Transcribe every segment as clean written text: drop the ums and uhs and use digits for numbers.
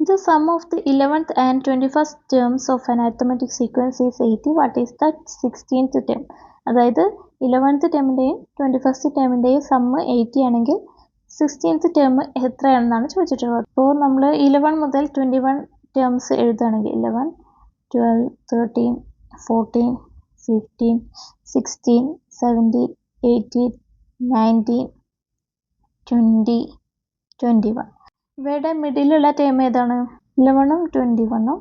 The sum of the 11th and 21st terms of an arithmetic sequence is 80. What is the 16th term? അതായത് 11th ടേമിൻ്റെയും 21st ടേമിൻ്റെയും sum 80 ആണെങ്കിൽ 16th term എത്രയാണെന്നാണ് ചോദിച്ചിട്ടുള്ളത്. അപ്പോൾ നമ്മൾ 11 മുതൽ 21 terms എഴുതുകയാണെങ്കിൽ 11, 12, 13, 14, 15, 16, 17, 18, 19, 20, 21. ഇവയുടെ മിഡിലുള്ള ടേം ഏതാണ്? 11ഉം 21ഉം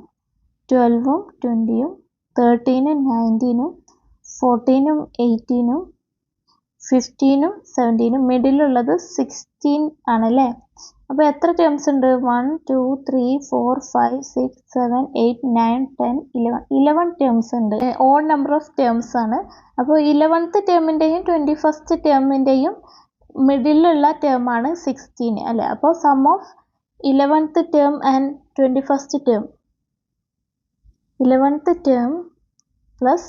12ഉം 20ഉം 13ഉം 19ഉം 14ഉം 18ഉം 15ഉം 17ഉം മിഡിലുള്ളത് 16 ആണല്ലേ. അപ്പോൾ എത്ര ടേംസ് ഉണ്ട്? 1, 2, 3, 4, 5, 6, 7, 8, 9, 10, 11 ടേംസ് ഉണ്ട്. ഓഡ് നമ്പർ ഓഫ് ടേംസ് ആണ്. അപ്പോൾ 11th ടേമിൻ്റെയും 21st ടേമിൻ്റെയും മിഡിലുള്ള ടേം ആണ് 16 അല്ലേ. അപ്പോൾ sum of 11th term and 21st term, 11th term plus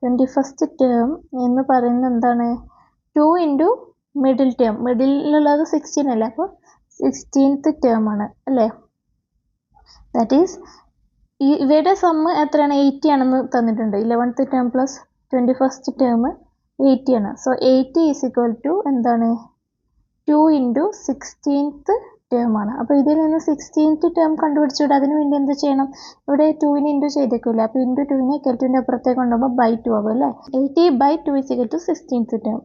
21st term എന്ന് പറയുന്നത് എന്താണ്? 2 into middle term. മിഡിലുള്ളത് 16 അല്ലേ, അപ്പോൾ 16th term ആണ് അല്ലേ. ദാറ്റ് ഈസ് ഇവയുടെ സമ്മ് എത്രയാണ്? 80 ആണെന്ന് തന്നിട്ടുണ്ട്. 11th term plus 21st term 80 ആണ്. സോ 80 ഈസ് ഈക്വൽ ടു എന്താണ്? 2 into 16th ടേം ആണ്. അപ്പോൾ ഇതിൽ നിന്ന് 16th ടേം കണ്ടുപിടിച്ചുകൂടെ? അതിന് വേണ്ടി എന്ത് ചെയ്യണം? ഇവിടെ 2നെ ഇൻറ്റു ചെയ്തേക്കില്ല. അപ്പോൾ ഇൻറ്റു 2നെ കെൽറ്റുവിൻ്റെ അപ്പുറത്തേക്ക് കൊണ്ടുപോകുമ്പോൾ ബൈ 2 ആകും അല്ലേ. 80/2 is equal to 16th term.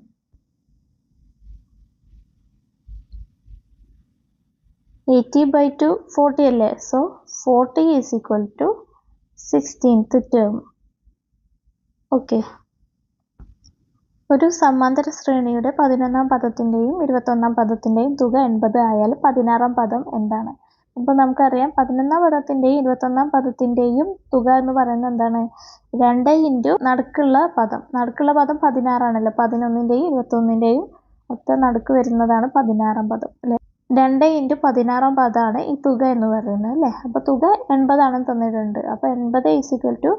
80/2 40 അല്ലേ. So 40 is equal to 16th term. Okay. ഒരു സമാന്തര ശ്രേണിയുടെ 11ാം പദത്തിൻ്റെയും 21ാം പദത്തിൻ്റെയും തുക 80 ആയാൽ 16ാം പദം എന്താണ്? അപ്പോൾ നമുക്കറിയാം 11ാം പദത്തിൻ്റെയും 21ാം പദത്തിൻ്റെയും തുക എന്ന് പറയുന്നത് എന്താണ്? 2 ഇൻറ്റു നടുക്കുള്ള പദം. നടുക്കുള്ള പദം 16 ആണല്ലോ. 11ൻ്റെയും 21ൻ്റെയും ഒത്ത നടുക്ക് വരുന്നതാണ് 16ാം പദം അല്ലേ. 2 ഇൻറ്റു 16ാം പദമാണ് ഈ തുക എന്ന് പറയുന്നത് അല്ലേ. അപ്പോൾ തുക 80 ആണെന്ന് തന്നിട്ടുണ്ട്. അപ്പോൾ 80 ഈസ് ഈക്വൽ ടു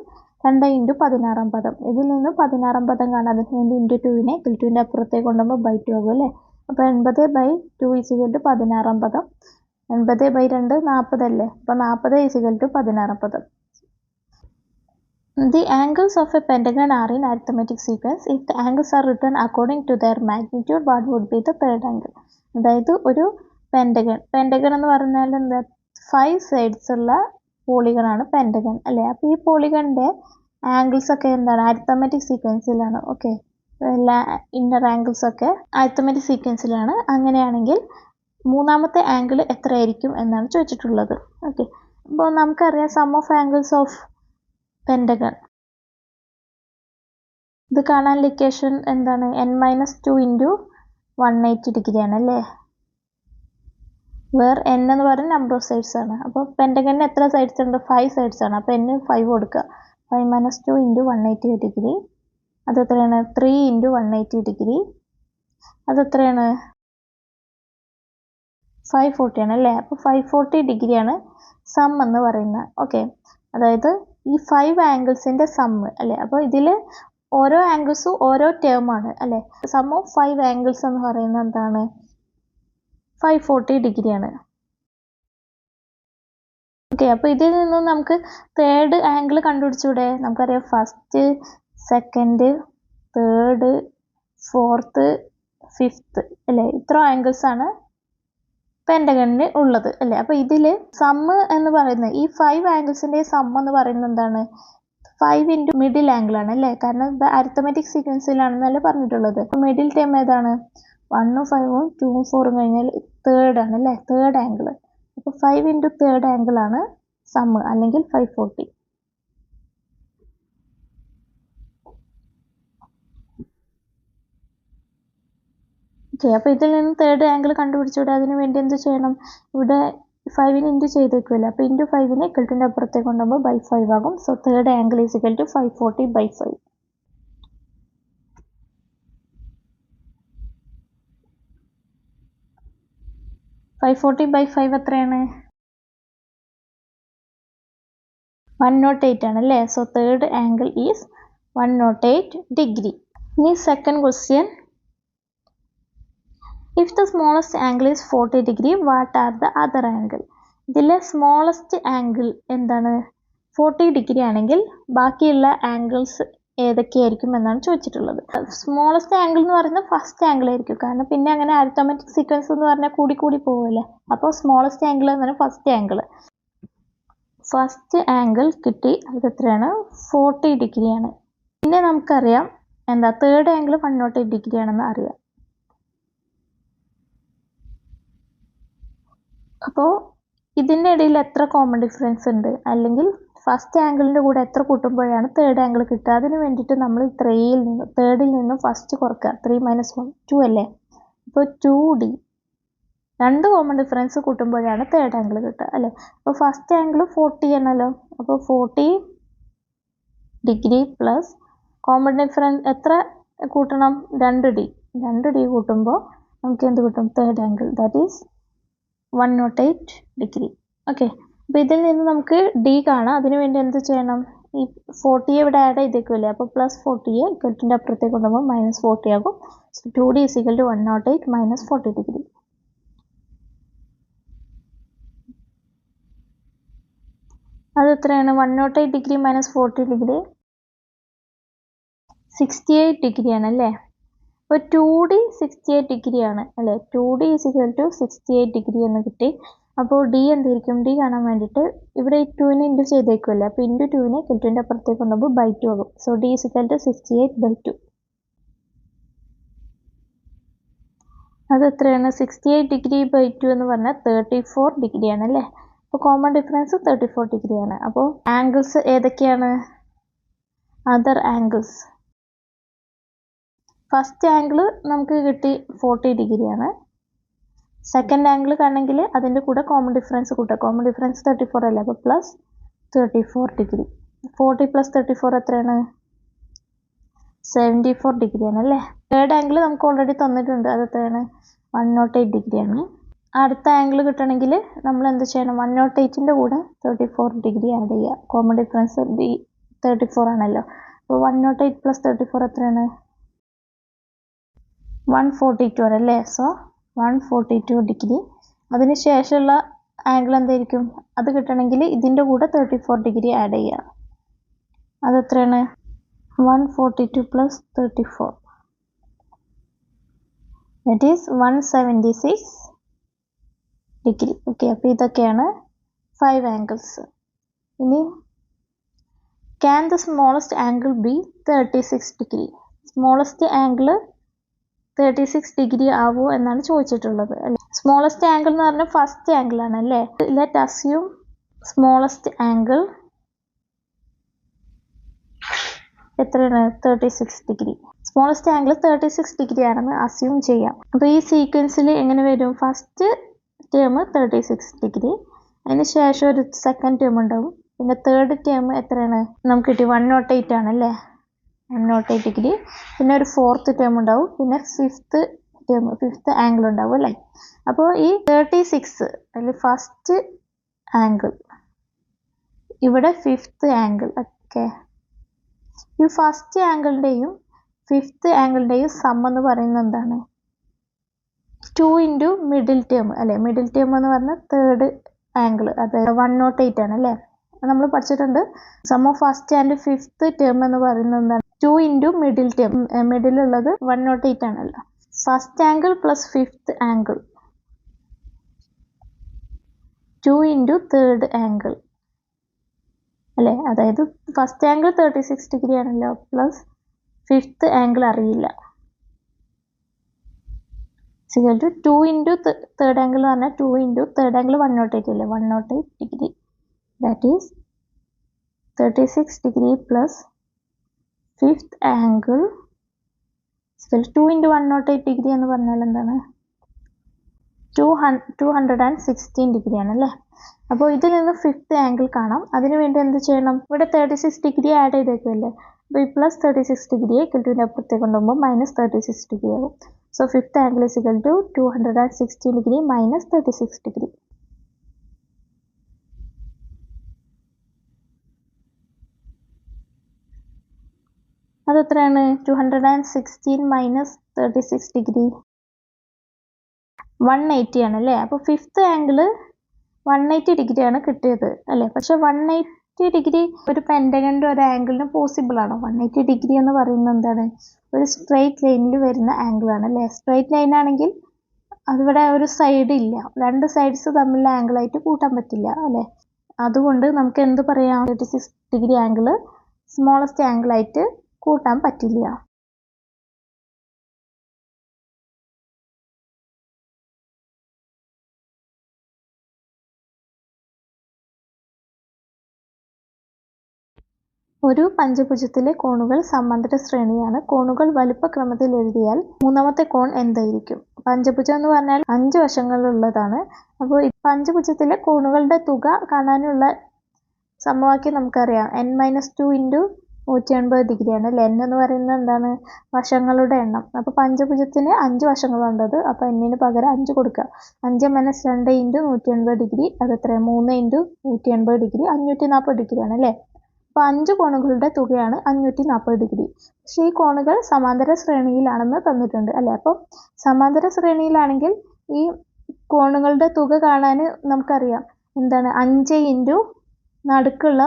2 ഇൻറ്റു 16ാം പദം. ഇതിൽ നിന്ന് 16ാം പദം കാണാൻ അതിന് വേണ്ടി ഇൻറ്റു 2നെ കെൽറ്റുവിൻ്റെ അപ്പുറത്തേക്ക് കൊണ്ടുപോകുമ്പോൾ ബൈ 2 ആകും അല്ലേ. അപ്പോൾ 80/2 ഈസ് ഈക്വൽ ടു 16ാം പദം. 80/2 40 അല്ലേ. അപ്പോൾ 40 ഈസ് ഈക്വൽ ടു 16ാം പദം. The angles of a pentagon are in arithmetic sequence. If the angles are written according to their magnitude, what would be the third angle? അതായത് ഒരു pentagon എന്ന് പറഞ്ഞാൽ എന്താ? 5 sides ഉള്ള പോളിഗണാണ് പെൻറ്റഗൺ അല്ലേ. അപ്പോൾ ഈ പോളിഗണിൻ്റെ ആംഗിൾസ് ഒക്കെ എന്താണ്? അരിത്തമെറ്റിക് സീക്വൻസിലാണ്. ഓക്കെ, എല്ലാ ഇന്നർ ആംഗിൾസ് ഒക്കെ അരിത്തമെറ്റിക് സീക്വൻസിലാണ്. അങ്ങനെയാണെങ്കിൽ മൂന്നാമത്തെ ആംഗിൾ എത്രയായിരിക്കും എന്നാണ് ചോദിച്ചിട്ടുള്ളത്. ഓക്കെ, അപ്പോൾ നമുക്കറിയാം sum of angles of pentagon. ഇത് കാണാൻ ഇക്വേഷൻ എന്താണ്? n-2 ഇൻറ്റു 180 ഡിഗ്രിയാണ് അല്ലേ. വേർ n എന്ന് പറയുന്നത് നമ്പർ ഓഫ് സൈഡ്സ് ആണ്. അപ്പോൾ പെൻറ്റഗണിന് എത്ര സൈഡ്സ് ഉണ്ട്? 5 സൈഡ്സ് ആണ്. അപ്പോൾ n 5 കൊടുക്കുക. 5 - 2 ഇൻറ്റു 180 ഡിഗ്രി. അത് എത്രയാണ്? 3 ഇൻറ്റു 180 ഡിഗ്രി. അത് എത്രയാണ്? 540 ആണ് അല്ലേ. അപ്പോൾ 540 ഡിഗ്രിയാണ് സം എന്ന് പറയുന്നത്. ഓക്കെ, അതായത് ഈ 5 ആംഗിൾസിൻ്റെ സമ്മ് അല്ലേ. അപ്പോൾ ഇതിൽ ഓരോ ആംഗിൾസും ഓരോ ടേം ആണ് അല്ലേ. സം ഓഫ് 5 ആംഗിൾസ് എന്ന് പറയുന്നത് എന്താണ്? 540 ഡിഗ്രിയാണ്. ഓക്കെ, അപ്പോൾ ഇതിൽ നിന്നും നമുക്ക് തേർഡ് ആംഗിൾ കണ്ടുപിടിച്ചൂടെ? നമുക്കറിയാം first, second, third, fourth, fifth അല്ലേ. ഇത്ര ആംഗിൾസ് ആണ് പെൻറ്റഗണിന് ഉള്ളത് അല്ലേ. അപ്പോൾ ഇതിൽ സമ്മ് എന്ന് പറയുന്നത് ഈ 5 ആംഗിൾസിൻ്റെ സമ്മ് എന്ന് പറയുന്നത് എന്താണ്? 5 ഇൻറ്റു മിഡിൽ ആംഗിൾ ആണ് അല്ലേ. കാരണം ഇത് അരിത്തമെറ്റിക് സീക്വൻസിലാണെന്നല്ലേ പറഞ്ഞിട്ടുള്ളത്. മിഡിൽ ടേം ഏതാണ്? 1ഉം 5ഉം 2ഉം 4ഉം കഴിഞ്ഞാൽ തേർഡ് ആണ് അല്ലേ. Third angle. അപ്പോൾ 5 ഇൻറ്റു തേർഡ് ആംഗിൾ ആണ് സമ്മ്, അല്ലെങ്കിൽ 540. ഓക്കെ, അപ്പോൾ ഇതിൽ നിന്ന് തേർഡ് ആംഗിൾ കണ്ടുപിടിച്ചുകൂടെ? അതിന് വേണ്ടി എന്ത് ചെയ്യണം? ഇവിടെ 5ന് ഇൻറ്റു ചെയ്തേക്കുമല്ലോ. അപ്പോൾ ഇൻറ്റു 5നെ കെൽറ്റിൻ്റെ അപ്പുറത്തേക്ക് കൊണ്ടുപോകുമ്പോൾ ബൈ 5 ആകും. So third angle is equal to 540/5. 540/5 എത്രയാണ്? 108 ആണ് അല്ലേ. So third angle is 108 degree. ഇനി second question. If the smallest angle is 40 degree, what are the other angle? ഇതിലെ സ്മോളസ്റ്റ് ആംഗിൾ എന്താണ്? 40 ഡിഗ്രി ആണെങ്കിൽ ബാക്കിയുള്ള ആംഗിൾസ് ഏതൊക്കെയായിരിക്കും എന്നാണ് ചോദിച്ചിട്ടുള്ളത്. സ്മോളസ്റ്റ് ആംഗിൾ എന്ന് പറയുന്നത് ഫസ്റ്റ് ആംഗിൾ ആയിരിക്കും, കാരണം പിന്നെ അങ്ങനെ അരിത്തമെറ്റിക് സീക്വൻസ് എന്ന് പറഞ്ഞാൽ കൂടി കൂടി പോവില്ലേ. അപ്പോൾ സ്മോളസ്റ്റ് ആംഗിൾ എന്ന് പറഞ്ഞാൽ ഫസ്റ്റ് ആംഗിൾ കിട്ടി. അത് എത്രയാണ്? 40 ഡിഗ്രിയാണ്. പിന്നെ നമുക്കറിയാം എന്താ, തേർഡ് ആംഗിൾ 108 ഡിഗ്രി ആണെന്ന് അറിയാം. അപ്പോൾ ഇതിൻ്റെ ഇടയിൽ എത്ര കോമൺ ഡിഫറൻസ് ഉണ്ട്, അല്ലെങ്കിൽ ഫസ്റ്റ് ആംഗിളിൻ്റെ കൂടെ എത്ര കൂട്ടുമ്പോഴാണ് തേർഡ് ആംഗിൾ കിട്ടുക? അതിന് വേണ്ടിയിട്ട് നമ്മൾ തേർഡിൽ നിന്നും ഫസ്റ്റ് കുറക്കുക. 3 - 1 2 അല്ലേ. അപ്പോൾ 2D, രണ്ട് കോമൺ ഡിഫറൻസ് കൂട്ടുമ്പോഴാണ് തേർഡ് ആംഗിൾ കിട്ടുക അല്ലേ. അപ്പോൾ ഫസ്റ്റ് ആംഗിൾ 40 ആണല്ലോ. അപ്പോൾ 40 ഡിഗ്രി പ്ലസ് കോമൺ ഡിഫറൻസ് എത്ര കൂട്ടണം? 2D കൂട്ടുമ്പോൾ നമുക്ക് എന്ത് കിട്ടും? Third angle, that is 108 degree. Okay, അപ്പോൾ ഇതിൽ നിന്ന് നമുക്ക് ഡി കാണാം. അതിനുവേണ്ടി എന്ത് ചെയ്യണം? ഈ 40 ഇവിടെ ആഡ് ചെയ്തേക്കുമല്ലേ, അപ്പോൾ +40 ഇക്വൽറ്റിൻ്റെ അപ്പുറത്തേക്ക് കൊണ്ടുപോകുമ്പോൾ -40 ആകും. So 2D = 108 - 40 degree. അത് എത്രയാണ്? 108 ഡിഗ്രി - 40 ഡിഗ്രി 68 ഡിഗ്രിയാണ് അല്ലേ. അപ്പോൾ 2D 68 ഡിഗ്രിയാണ് അല്ലേ. 2D = 68 ഡിഗ്രി എന്ന് കിട്ടി. അപ്പോൾ ഡി എന്തായിരിക്കും? ഡി കാണാൻ വേണ്ടിയിട്ട് ഇവിടെ ഈ 2നെ ഇൻറ്റു ചെയ്തേക്കുമല്ലേ, അപ്പോൾ ഇൻറ്റു 2നെ ഇക്വൽറ്റിൻ്റെ അപ്പുറത്തേക്ക് കൊണ്ടുപോകുമ്പോൾ /2 ആകും. So D = 68/2. അത് എത്രയാണ്? 68 ഡിഗ്രി / 2 എന്ന് പറഞ്ഞാൽ 34 ഡിഗ്രിയാണ് അല്ലേ. അപ്പോൾ കോമൺ ഡിഫറൻസ് 34 ഡിഗ്രിയാണ്. അപ്പോൾ ആംഗിൾസ് ഏതൊക്കെയാണ്? അതർ ആംഗിൾസ്, ഫസ്റ്റ് ആംഗിൾ നമുക്ക് കിട്ടി 40 ഡിഗ്രിയാണ്. സെക്കൻഡ് ആംഗിൾ കാണണമെങ്കിൽ അതിൻ്റെ കൂടെ കോമൺ ഡിഫറൻസ് കൂട്ടുക. കോമൺ ഡിഫറൻസ് 34 അല്ലേ, അപ്പോൾ +34 ഡിഗ്രി. 40 + 34 എത്രയാണ്? 74 ഡിഗ്രിയാണ് അല്ലേ. തേർഡ് ആംഗിൾ നമുക്ക് ഓൾറെഡി തന്നിട്ടുണ്ട്, അത് എത്രയാണ്? 108 ഡിഗ്രിയാണ്. അടുത്ത ആംഗിൾ കിട്ടണമെങ്കിൽ നമ്മൾ എന്ത് ചെയ്യണം? 108ൻ്റെ കൂടെ 34 ഡിഗ്രി ആഡ് ചെയ്യുക. കോമൺ ഡിഫറൻസ് 34 ആണല്ലോ. അപ്പോൾ 108 + 34 എത്രയാണ്? 142 ആണല്ലേ. So 142 degree. അതിന് ശേഷമുള്ള ആംഗിൾ എന്തായിരിക്കും? അത് കിട്ടണമെങ്കിൽ ഇതിൻ്റെ കൂടെ 34 ഡിഗ്രി ആഡ് ചെയ്യുക. അതെത്രയാണ്? 142 + 34, ദാറ്റ് ഈസ് 176 ഡിഗ്രി. ഓക്കെ, അപ്പോൾ ഇതൊക്കെയാണ് 5 ആംഗിൾസ്. ഇനി can the smallest angle B 36 degree? Smallest angle 36 degree ആവോ എന്നാണ് ചോദിച്ചിട്ടുള്ളത് അല്ലേ. സ്മോളസ്റ്റ് ആംഗിൾ എന്ന് പറഞ്ഞാൽ ഫസ്റ്റ് ആംഗിൾ ആണ് അല്ലേ. ലെറ്റ് അസ്യൂം സ്മോളസ്റ്റ് ആംഗിൾ എത്രയാണ്? 36 ഡിഗ്രി. സ്മോളസ്റ്റ് ആംഗിൾ 36 ഡിഗ്രി ആണെന്ന് അസ്യൂം ചെയ്യാം. അപ്പോൾ ഈ സീക്വൻസിൽ എങ്ങനെ വരും? ഫസ്റ്റ് ടേം 36 ഡിഗ്രി, അതിന് ശേഷം ഒരു സെക്കൻഡ് ടേം ഉണ്ടാവും, പിന്നെ തേർഡ് ടേം എത്രയാണ്? നമുക്ക് കിട്ടി 108 ആണല്ലേ. 108 ഡിഗ്രി, പിന്നെ ഒരു ഫോർത്ത് ടേം ഉണ്ടാവും, പിന്നെ ഫിഫ്ത്ത് ആംഗിൾ ഉണ്ടാവും അല്ലേ. അപ്പോൾ ഈ 36 അതിൽ ഫസ്റ്റ് ആംഗിൾ, ഇവിടെ ഫിഫ്ത്ത് ആംഗിൾ. ഓക്കെ, ഈ ഫസ്റ്റ് ആംഗിളിൻ്റെയും ഫിഫ്ത്ത് ആംഗിളിൻ്റെയും സം എന്ന് പറയുന്നത് എന്താണ്? 2 × മിഡിൽ ടേം അല്ലേ. മിഡിൽ ടേം എന്ന് പറഞ്ഞാൽ തേർഡ് ആംഗിൾ, അത് 108 ആണ് അല്ലേ. നമ്മൾ പഠിച്ചിട്ടുണ്ട്. Sum of first and fifth term എന്ന് പറയുന്നത് എന്താണ്? 2 × മിഡിൽ ടേം. മിഡിലുള്ളത് 108 ആണല്ലോ. First angle plus fifth angle 2 × third angle അല്ലേ. അതായത് ഫസ്റ്റ് ആംഗിൾ 36 ഡിഗ്രി ആണല്ലോ, പ്ലസ് ഫിഫ്ത്ത് ആംഗിൾ അറിയില്ല, = 2 × തേർഡ് ആംഗിൾ എന്ന് പറഞ്ഞാൽ 2 × തേർഡ് ആംഗിൾ 108 അല്ലേ. 108 degree, that is 36 degree plus fifth angle 2 × 108 degree എന്ന് പറഞ്ഞാൽ എന്താണ്? 216 ഡിഗ്രി ആണല്ലേ. അപ്പോൾ ഇതിൽ നിന്ന് ഫിഫ്ത്ത് ആംഗിൾ കാണാം. അതിനുവേണ്ടി എന്ത് ചെയ്യണം? ഇവിടെ 36 ഡിഗ്രി ആഡ് ചെയ്തേക്കുമല്ലേ, അപ്പോൾ ഈ +36 ഡിഗ്രിയെ ഇക്വൽറ്റിൻ്റെ അപ്പുറത്തേക്ക് കൊണ്ടുപോകുമ്പോൾ -36 ഡിഗ്രി ആകും. So fifth angle = 216 degree - 36 degree. അതെത്രയാണ്? 216 - 36 ഡിഗ്രി 180 ആണല്ലേ. അപ്പോൾ ഫിഫ്ത്ത് ആംഗിൾ 180 ഡിഗ്രിയാണ് കിട്ടിയത് അല്ലേ. പക്ഷെ 180 ഡിഗ്രി ഒരു പെൻഡഗണിൻ്റെ ഒരു ആംഗിളിന് പോസിബിൾ ആണോ? 180 ഡിഗ്രി എന്ന് പറയുന്നത് എന്താണ്? ഒരു സ്ട്രെയിറ്റ് ലൈനിൽ വരുന്ന ആംഗിളാണ് അല്ലേ. സ്ട്രെയിറ്റ് ലൈൻ ആണെങ്കിൽ അതിവിടെ ഒരു സൈഡ് ഇല്ല, രണ്ട് സൈഡ്സ് തമ്മിലുള്ള ആംഗിളായിട്ട് കൂട്ടാൻ പറ്റില്ല അല്ലേ. അതുകൊണ്ട് നമുക്ക് എന്ത് പറയാം? 36 ഡിഗ്രി ആംഗിള് സ്മോളസ്റ്റ് ആംഗിളായിട്ട് കൂട്ടാൻ പറ്റില്ല. ഒരു പഞ്ചഭുജത്തിലെ കോണുകൾ സമാന്തര ശ്രേണിയാണ്. കോണുകൾ വലുപ്പക്രമത്തിൽ എഴുതിയാൽ മൂന്നാമത്തെ കോൺ എന്തായിരിക്കും? പഞ്ചഭുജം എന്ന് പറഞ്ഞാൽ 5 വശങ്ങളുള്ളതാണ്. അപ്പോൾ പഞ്ചഭുജത്തിലെ കോണുകളുടെ തുക കാണാനുള്ള സമവാക്യം നമുക്കറിയാം. n-2 × 180 ഡിഗ്രിയാണ്. n എന്ന് പറയുന്നത് എന്താണ്? വശങ്ങളുടെ എണ്ണം. അപ്പോൾ പഞ്ചഭുജത്തിന് 5 വശങ്ങളുണ്ടത്. അപ്പോൾ n പകരം 5 കൊടുക്കുക. 5 - 2 × 180 ഡിഗ്രി അത് എത്ര? 3 × 180 ഡിഗ്രി 540 ഡിഗ്രിയാണ് അല്ലേ. അപ്പോൾ 5 കോണുകളുടെ തുകയാണ് 540 ഡിഗ്രി. പക്ഷേ ഈ കോണുകൾ സമാന്തര ശ്രേണിയിലാണെന്ന് തന്നിട്ടുണ്ട് അല്ലേ. അപ്പോൾ സമാന്തര ശ്രേണിയിലാണെങ്കിൽ ഈ കോണുകളുടെ തുക കാണാൻ നമുക്കറിയാം എന്താണ്? 5 × നടുക്കുള്ള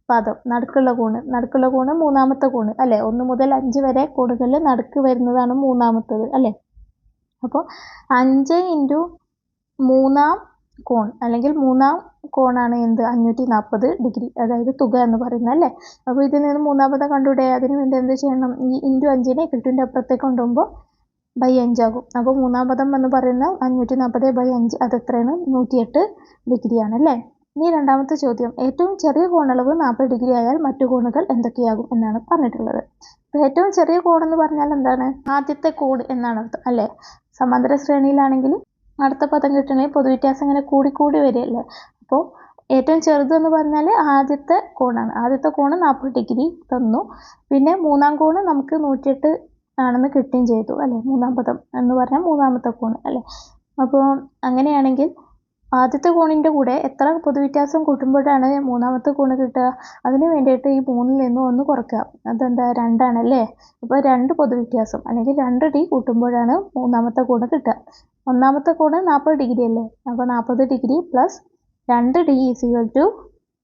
പദം, നടുക്കുള്ള കോണ് മൂന്നാമത്തെ കോണ് അല്ലേ. 1 മുതൽ 5 വരെ കോണുകളിൽ നടുക്ക് വരുന്നതാണ് മൂന്നാമത്തത് അല്ലേ. അപ്പോൾ 5 × മൂന്നാം കോൺ അല്ലെങ്കിൽ മൂന്നാം കോണാണ് എന്ത്? 540 ഡിഗ്രി, അതായത് തുക എന്ന് പറയുന്നത് അല്ലേ. അപ്പോൾ ഇതിൽ നിന്ന് മൂന്നാം പദം കണ്ടുകൂടെ? അതിന് വേണ്ടി എന്ത് ചെയ്യണം? ഈ × 5 നെ അപ്പുറത്തേക്ക് കൊണ്ടുപോകുമ്പോൾ /5 ആകും. അപ്പോൾ മൂന്നാം പദം എന്ന് പറയുന്നത് 540/5 അതെത്രയാണ്? 108 ഡിഗ്രിയാണ് അല്ലേ. ഇനി രണ്ടാമത്തെ ചോദ്യം, ഏറ്റവും ചെറിയ കോണളവ് 40 ഡിഗ്രി ആയാൽ മറ്റു കോണുകൾ എന്തൊക്കെയാകും എന്നാണ് പറഞ്ഞിട്ടുള്ളത്. അപ്പോൾ ഏറ്റവും ചെറിയ കോണെന്ന് പറഞ്ഞാൽ എന്താണ്? ആദ്യത്തെ കോൺ എന്നാണ് അർത്ഥം അല്ലേ. സമാന്തര ശ്രേണിയിലാണെങ്കിൽ അടുത്ത പദം കിട്ടണമെങ്കിൽ പൊതുവ്യത്യാസം ഇങ്ങനെ കൂടി വരികയല്ലേ. അപ്പോൾ ഏറ്റവും ചെറുതെന്ന് പറഞ്ഞാൽ ആദ്യത്തെ കോണാണ്. ആദ്യത്തെ കോണ് 40 ഡിഗ്രി തന്നു. പിന്നെ മൂന്നാം കോണ് നമുക്ക് 108 ആണെന്ന് കിട്ടുകയും ചെയ്തു അല്ലേ. മൂന്നാം പദം എന്ന് പറഞ്ഞാൽ മൂന്നാമത്തെ കോണ് അല്ലേ. അപ്പോൾ അങ്ങനെയാണെങ്കിൽ ആദ്യത്തെ കോണിൻ്റെ കൂടെ എത്ര പൊതുവ്യത്യാസം കൂട്ടുമ്പോഴാണ് മൂന്നാമത്തെ കോണ് കിട്ടുക? അതിന് വേണ്ടിയിട്ട് ഈ 3ൽ നിന്ന് 1 കുറക്കുക. അതെന്താ? 2 ആണല്ലേ. അപ്പോൾ 2 പൊതുവ്യത്യാസം അല്ലെങ്കിൽ 2d കൂട്ടുമ്പോഴാണ് മൂന്നാമത്തെ കോണ് കിട്ടുക. ഒന്നാമത്തെ കോണ് 40 ഡിഗ്രി അല്ലേ. അപ്പോൾ 40 ഡിഗ്രി പ്ലസ് 2d =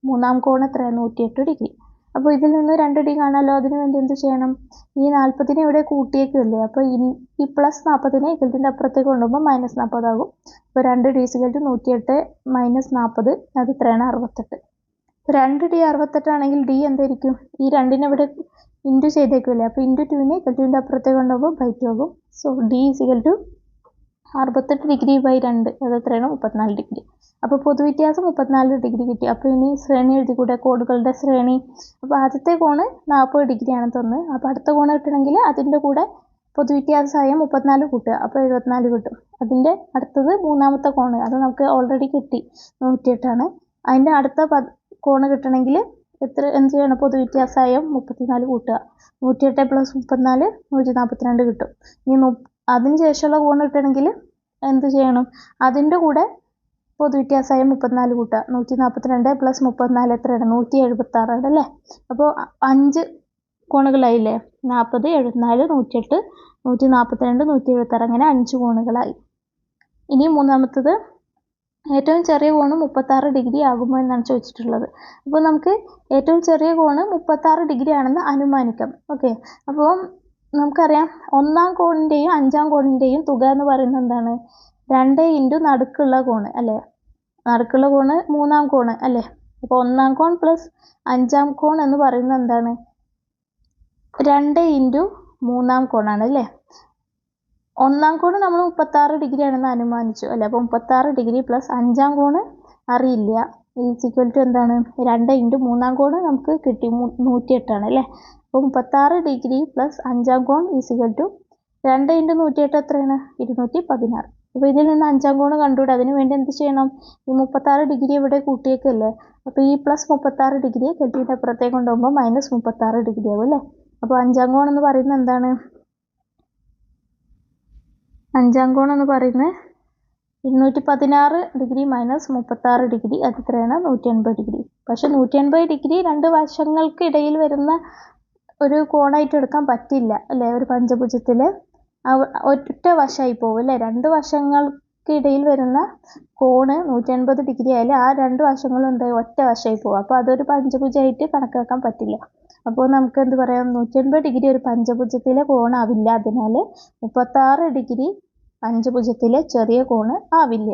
മൂന്നാം കോൺ എത്രയാണ്? 108 ഡിഗ്രി. അപ്പോൾ ഇതിൽ നിന്ന് 2d കാണാമല്ലോ. അതിന് വേണ്ടി എന്ത് ചെയ്യണം? ഈ 40നെ ഇവിടെ കൂട്ടിയേക്കല്ലേ. അപ്പോൾ ഈ +40നെ ഇതിൻ്റെ അപ്പുറത്തേക്ക് കൊണ്ടുപോകുമ്പോൾ -40 ആകും. അപ്പോൾ 2d = 108 - 40 അത് എത്രയാണ്? 68. 2d 68 ആണെങ്കിൽ d എന്തായിരിക്കും? ഈ 2നെ ഇവിടെ ഇൻറ്റു ചെയ്തേക്കില്ലേ. അപ്പോൾ ×2നെ ഇതിൻ്റെ അപ്പുറത്തേക്ക് കൊണ്ടുപോകുമ്പോൾ /2 ആകും. സോ d = 68 ഡിഗ്രി/2 അത് എത്രയാണ്? 34 ഡിഗ്രി. അപ്പോൾ പൊതുവ്യത്യാസം 34 ഡിഗ്രി കിട്ടി. അപ്പോൾ ഇനി ശ്രേണി എഴുതിക്കൂടെ? കോണുകളുടെ ശ്രേണി. അപ്പോൾ ആദ്യത്തെ കോണ് 40 ഡിഗ്രിയാണ് തന്നത്. അപ്പോൾ അടുത്ത കോണ് കിട്ടണമെങ്കിൽ അതിൻ്റെ കൂടെ പൊതുവ്യത്യാസമായ 34 കൂട്ടുക. അപ്പോൾ 74 കിട്ടും. അതിൻ്റെ അടുത്തത് മൂന്നാമത്തെ കോണ്, അത് നമുക്ക് ഓൾറെഡി കിട്ടി, 108 ആണ്. അതിൻ്റെ അടുത്ത കോണ് കിട്ടണമെങ്കിൽ എന്ത് ചെയ്യണം? പൊതുവ്യത്യാസമായ 34 കൂട്ടുക. 108 + 34 142 കിട്ടും. ഇനി അതിന് ശേഷമുള്ള കോണ് കിട്ടണമെങ്കിൽ എന്ത് ചെയ്യണം? അതിൻ്റെ കൂടെ പൊതുവ്യത്യാസമായ 34 കൂട്ടുക. 142 + 34 എത്രയാണ്? 176 അല്ലേ. അപ്പോൾ 5 കോണുകളായില്ലേ. 40, 74, 108, 142, 176 അങ്ങനെ 5 കോണുകളായി. ഇനി മൂന്നാമത്തത്, ഏറ്റവും ചെറിയ കോണ് 36 ഡിഗ്രി ആകുമോ എന്നാണ് ചോദിച്ചിട്ടുള്ളത്. അപ്പോൾ നമുക്ക് ഏറ്റവും ചെറിയ കോണ് 36 ഡിഗ്രി ആണെന്ന് അനുമാനിക്കാം. ഓക്കെ. അപ്പോൾ നമുക്കറിയാം ഒന്നാം കോണിൻ്റെയും അഞ്ചാം കോണിൻ്റെയും തുക എന്ന് പറയുന്നത് എന്താണ്? 2 × നടുക്കുള്ള കോണ് അല്ലേ. നടുക്കുള്ള കോണ് മൂന്നാം കോണ് അല്ലേ. അപ്പോൾ ഒന്നാം കോൺ പ്ലസ് അഞ്ചാം കോൺ എന്ന് പറയുന്നത് എന്താണ്? 2 × മൂന്നാം കോണാണ് അല്ലേ. ഒന്നാം കോണ് നമ്മൾ 36 ഡിഗ്രി ആണെന്ന് അനുമാനിച്ചു അല്ലേ. അപ്പോൾ 36 ഡിഗ്രി പ്ലസ് അഞ്ചാം കോണ് അറിയില്ല, = എന്താണ്? 2 × മൂന്നാം കോണ് നമുക്ക് കിട്ടി, 108 ആണ് അല്ലേ. അപ്പോൾ 36 ഡിഗ്രി പ്ലസ് അഞ്ചാം കോൺ = 2 × 108 എത്രയാണ്? 216. അപ്പോൾ ഇതിൽ നിന്ന് അഞ്ചാം കോണ് കണ്ടുകൂടെ? അതിന് വേണ്ടി എന്ത് ചെയ്യണം? ഈ 36 ഡിഗ്രി ഇവിടെ കൂട്ടിയേക്കല്ലേ. അപ്പോൾ ഈ +36 ഡിഗ്രിയെ കെട്ടിയിട്ട് അപ്പുറത്തേക്ക് കൊണ്ടുപോകുമ്പോൾ -36 ഡിഗ്രി ആവും അല്ലേ. അപ്പോൾ അഞ്ചാം കോൺ എന്ന് പറയുന്നത് എന്താണ്? അഞ്ചാം കോൺ എന്ന് പറയുന്നത് 216 ഡിഗ്രി -36 ഡിഗ്രി അത് എത്രയാണ്? 180 ഡിഗ്രി. പക്ഷെ 180 ഡിഗ്രി രണ്ട് വശങ്ങൾക്ക് ഇടയിൽ വരുന്ന ഒരു കോണായിട്ട് എടുക്കാൻ പറ്റില്ല അല്ലേ. ഒരു പഞ്ചഭുജത്തിൽ ഒറ്റ വശമായി പോകും അല്ലേ. രണ്ട് വശങ്ങൾ ഇടയിൽ വരുന്ന കോണ് 180 ഡിഗ്രി ആയാലും ആ രണ്ട് വശങ്ങളും എന്തായി ഒറ്റ വശമായി പോകും. അപ്പോൾ അതൊരു പഞ്ചഭുജമായിട്ട് കണക്കാക്കാൻ പറ്റില്ല. അപ്പോൾ നമുക്ക് എന്ത് പറയാം, 180 ഡിഗ്രി ഒരു പഞ്ചഭുജത്തിലെ കോണാവില്ല. അതിനാൽ 36 ഡിഗ്രി പഞ്ചഭുജത്തിലെ ചെറിയ കോണ് ആവില്ല.